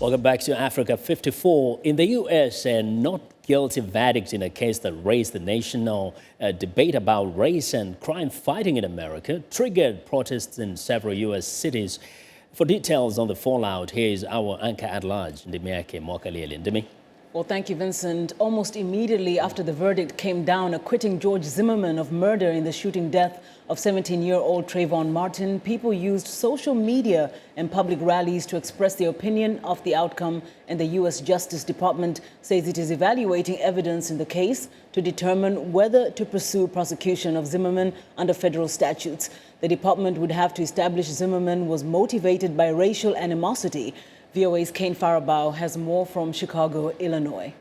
Welcome back to Africa 54. In the U.S., a not guilty verdict in a case that raised the national debate about race and crime fighting in America triggered protests in several U.S. cities. For details on the fallout, here is our anchor at large, Ndimyake, Mwakalyelye. Ndimi. Well, thank you, Vincent. Almost immediately after the verdict came down acquitting George Zimmerman of murder in the shooting death of 17-year-old Treyvon Martin, people used social media and public rallies to express their opinion of the outcome, and the U.S. Justice Department says it is evaluating evidence in the case to determine whether to pursue prosecution of Zimmerman under federal statutes. The department would have to establish Zimmerman was motivated by racial animosity. VOA's Kane Farabough has more from Chicago, Illinois.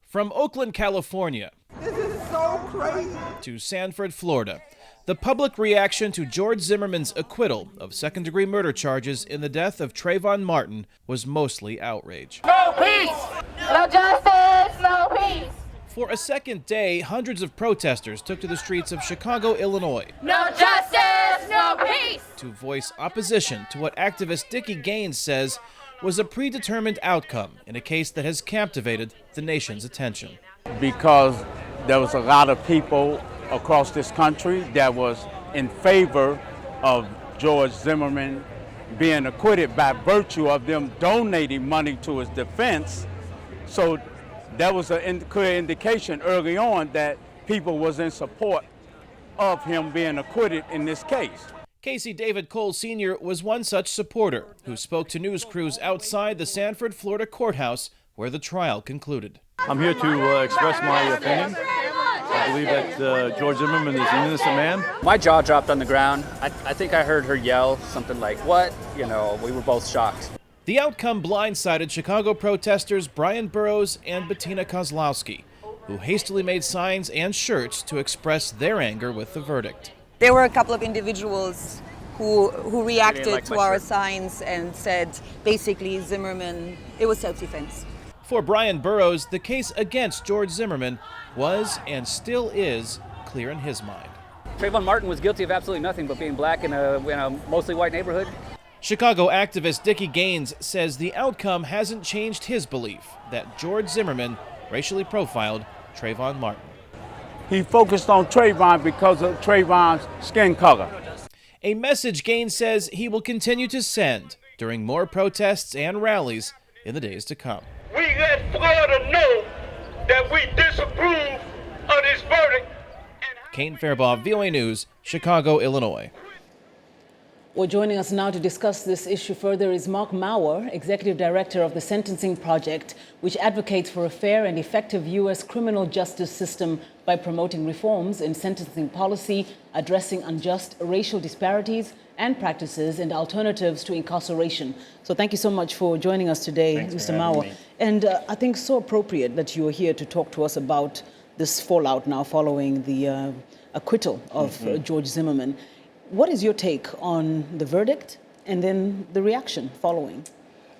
From Oakland, California, this is so crazy, to Sanford, Florida, the public reaction to George Zimmerman's acquittal of second-degree murder charges in the death of Treyvon Martin was mostly outrage. No peace! No justice! No peace! For a second day, hundreds of protesters took to the streets of Chicago, Illinois. No justice! No peace! To voice opposition to what activist Dickie Gaines says was a predetermined outcome in a case that has captivated the nation's attention. Because there was a lot of people across this country that was in favor of George Zimmerman being acquitted by virtue of them donating money to his defense. So that was a clear indication early on that people was in support of him being acquitted in this case. Casey David Cole Sr. was one such supporter who spoke to news crews outside the Sanford, Florida courthouse where the trial concluded. I'm here to express my opinion. I believe that George Zimmerman is an innocent man. My jaw dropped on the ground. I think I heard her yell something like, "What?" You know, we were both shocked. The outcome blindsided Chicago protesters Brian Burrows and Bettina Kozlowski, who hastily made signs and shirts to express their anger with the verdict. There were a couple of individuals who reacted to our signs and said, basically, Zimmerman, it was self-defense. For Brian Burrows, the case against George Zimmerman was and still is clear in his mind. Trayvon Martin was guilty of absolutely nothing but being black in a mostly white neighborhood. Chicago activist Dickie Gaines says the outcome hasn't changed his belief that George Zimmerman racially profiled Trayvon Martin. He focused on Trayvon because of Trayvon's skin color. A message Gaines says he will continue to send during more protests and rallies in the days to come. We let Florida know that we disapprove of this verdict. Kane Farabough, VOA News, Chicago, Illinois. Well, joining us now to discuss this issue further is Marc Mauer, Executive Director of the Sentencing Project, which advocates for a fair and effective U.S. criminal justice system by promoting reforms in sentencing policy, addressing unjust racial disparities and practices, and alternatives to incarceration. So thank you so much for joining us today, Mr. Mauer. And I think so appropriate that you are here to talk to us about this fallout now following the acquittal of George Zimmerman. What is your take on the verdict and then the reaction following?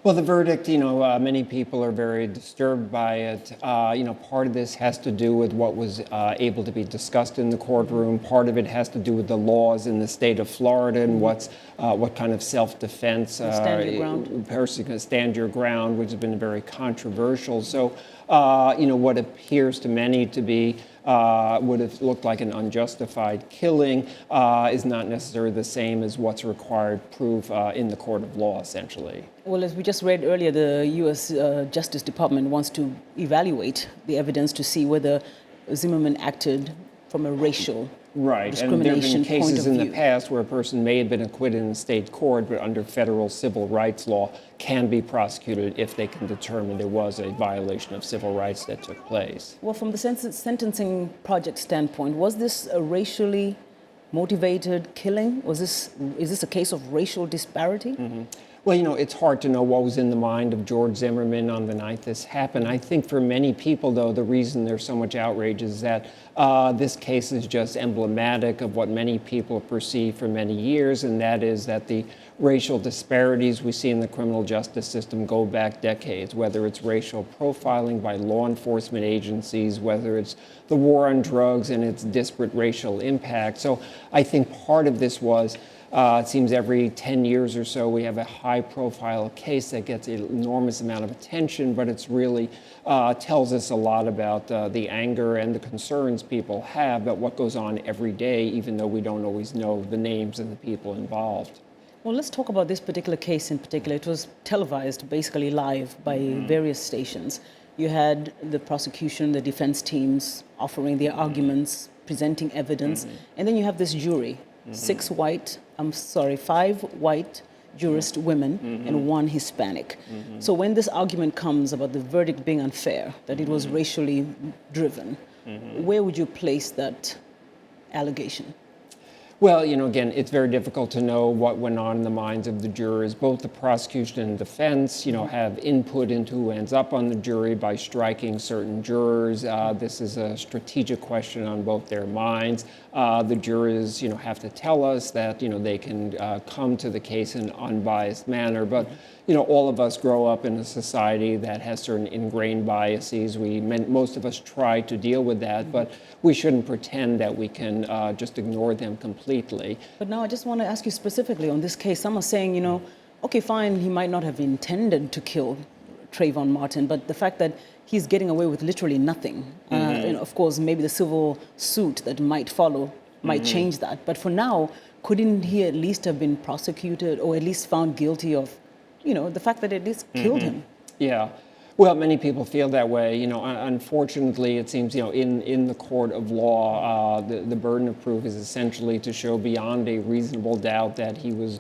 Well, the verdict, many people are very disturbed by it. Part of this has to do with what was able to be discussed in the courtroom. Part of it has to do with the laws in the state of Florida and what kind of self-defense, person can stand your ground, which has been very controversial. So, what appears to many to be would have looked like an unjustified killing is not necessarily the same as what's required proof in the court of law, essentially. Well, as we just read earlier, the U.S. Justice Department wants to evaluate the evidence to see whether Zimmerman acted from a racial discrimination and there have been cases in the view. past where a person may have been acquitted in state court, but under federal civil rights law can be prosecuted if they can determine there was a violation of civil rights that took place. Well, from the sentencing project standpoint, was this a racially motivated killing? Is this a case of racial disparity? Well, it's hard to know what was in the mind of George Zimmerman on the night this happened. I think for many people, though, the reason there's so much outrage is that this case is just emblematic of what many people perceive for many years, and that is that the racial disparities we see in the criminal justice system go back decades, whether it's racial profiling by law enforcement agencies, whether it's the war on drugs and its disparate racial impact. So I think part of this was It seems every 10 years or so we have a high-profile case that gets an enormous amount of attention, but it's really tells us a lot about the anger and the concerns people have about what goes on every day, even though we don't always know the names of the people involved. Well, let's talk about this particular case in particular. It was televised, basically live, by various stations. You had the prosecution, the defense teams offering their arguments, presenting evidence, and then you have this jury, 5 white jurist women and 1 Hispanic. So when this argument comes about the verdict being unfair, that it was racially driven, where would you place that allegation? Well, again, it's very difficult to know what went on in the minds of the jurors. Both the prosecution and defense, have input into who ends up on the jury by striking certain jurors. This is a strategic question on both their minds. The jurors, have to tell us that, they can come to the case in an unbiased manner. But, all of us grow up in a society that has certain ingrained biases. Most of us try to deal with that, but we shouldn't pretend that we can just ignore them completely. But now I just want to ask you specifically on this case. Some are saying, okay, fine, he might not have intended to kill Treyvon Martin, but the fact that he's getting away with literally nothing, of course, maybe the civil suit that might follow might change that. But for now, couldn't he at least have been prosecuted or at least found guilty of, the fact that it at least killed him? Yeah. Well, many people feel that way. Unfortunately, it seems, in the court of law, the burden of proof is essentially to show beyond a reasonable doubt that he was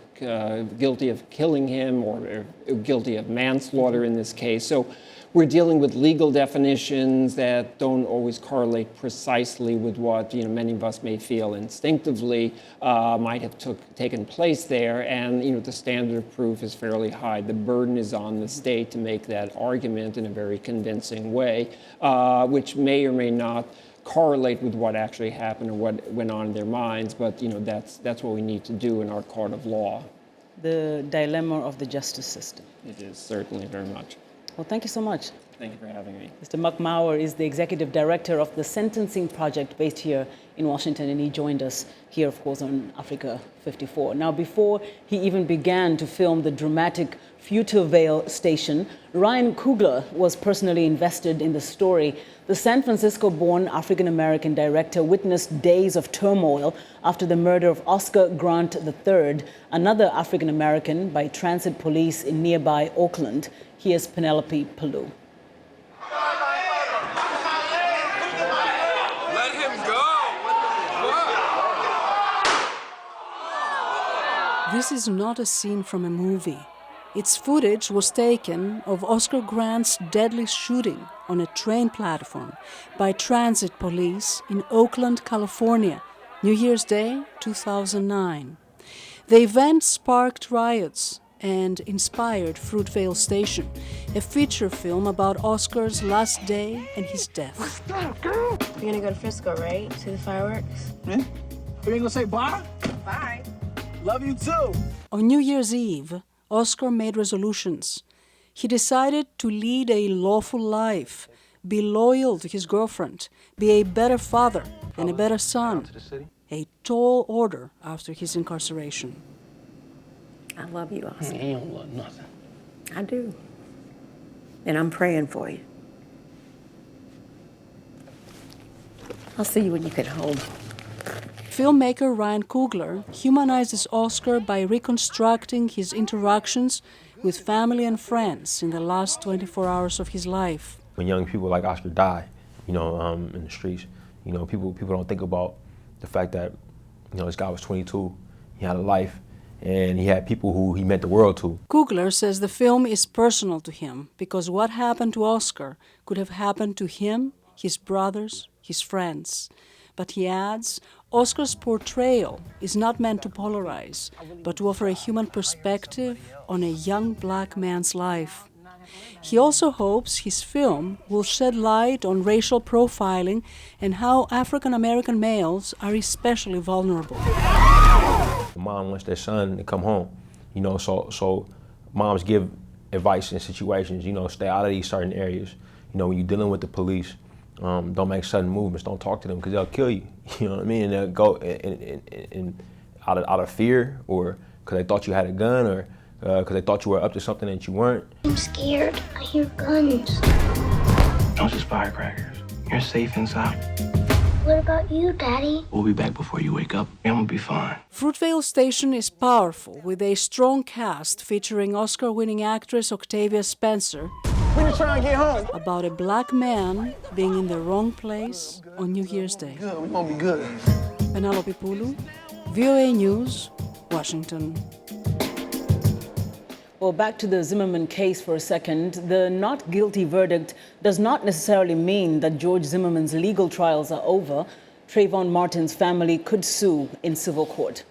guilty of killing him or guilty of manslaughter in this case. So we're dealing with legal definitions that don't always correlate precisely with what many of us may feel instinctively might have taken place there, and the standard of proof is fairly high. The burden is on the state to make that argument in a very convincing way, which may or may not correlate with what actually happened or what went on in their minds, but that's what we need to do in our court of law. The dilemma of the justice system. It is, certainly, very much. Well, thank you so much. Thank you for having me. Mr. Marc Mauer is the executive director of the Sentencing Project based here in Washington, and he joined us here, of course, on Africa 54. Now, before he even began to film the dramatic Fruitvale station, Ryan Coogler was personally invested in the story. The San Francisco-born African-American director witnessed days of turmoil after the murder of Oscar Grant III, another African-American, by transit police in nearby Oakland. Here's Penelope Poulou. Let him go! This is not a scene from a movie. Its footage was taken of Oscar Grant's deadly shooting on a train platform by transit police in Oakland, California, New Year's Day, 2009. The event sparked riots and inspired Fruitvale Station, a feature film about Oscar's last day and his death. You're gonna go to Frisco, right? See the fireworks? You ain't gonna say bye? Bye. Love you too. On New Year's Eve, Oscar made resolutions. He decided to lead a lawful life, be loyal to his girlfriend, be a better father and a better son. A tall order after his incarceration. I love you, Oscar. You don't love nothing. I do. And I'm praying for you. I'll see you when you get home. Filmmaker Ryan Coogler humanizes Oscar by reconstructing his interactions with family and friends in the last 24 hours of his life. When young people like Oscar die, in the streets, people don't think about the fact that, this guy was 22, he had a life, and he had people who he meant the world to. Coogler says the film is personal to him because what happened to Oscar could have happened to him, his brothers, his friends. But he adds, Oscar's portrayal is not meant to polarize, but to offer a human perspective on a young black man's life. He also hopes his film will shed light on racial profiling and how African-American males are especially vulnerable. The mom wants their son to come home, so moms give advice in situations, stay out of these certain areas. When you're dealing with the police, don't make sudden movements, don't talk to them because they'll kill you, you know what I mean? And they'll go and out of fear, or because they thought you had a gun, or because they thought you were up to something that you weren't. I'm scared. I hear guns. Those just firecrackers. You're safe inside. What about you, Daddy? We'll be back before you wake up. I'm gonna be fine. Fruitvale Station is powerful, with a strong cast featuring Oscar-winning actress Octavia Spencer, We're just trying to get home. about a black man being in the wrong place on New Year's Day. Good, we're gonna be good. Penelope Poulou, VOA News, Washington. Well, back to the Zimmerman case for a second. The not guilty verdict does not necessarily mean that George Zimmerman's legal trials are over. Treyvon Martin's family could sue in civil court.